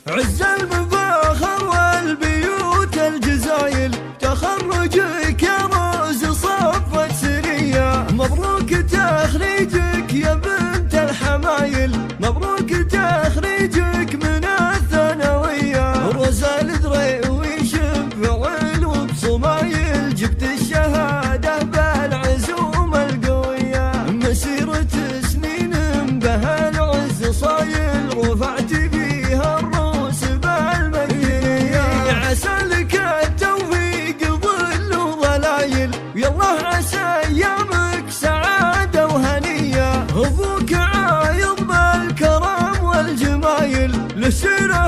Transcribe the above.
عز المفاخر والبيوت الجزايل، تخرجك يا روز صفت سرية، مبروك تخريجك يا بنت الحمايل، مبروك تخريجك من الثانوية. روز الدري ويشبع علوم بصمايل، جبت الشهادة بالعزوم القوية، مسيرة سنين بها العز صايل، رفعت بيها الروس بالمكية. عسى لك التوفيق ظل وظلايل، ويالله عسى ايامك سعادة وهنية. ابوك عايض بالكرم والجمايل، لسيره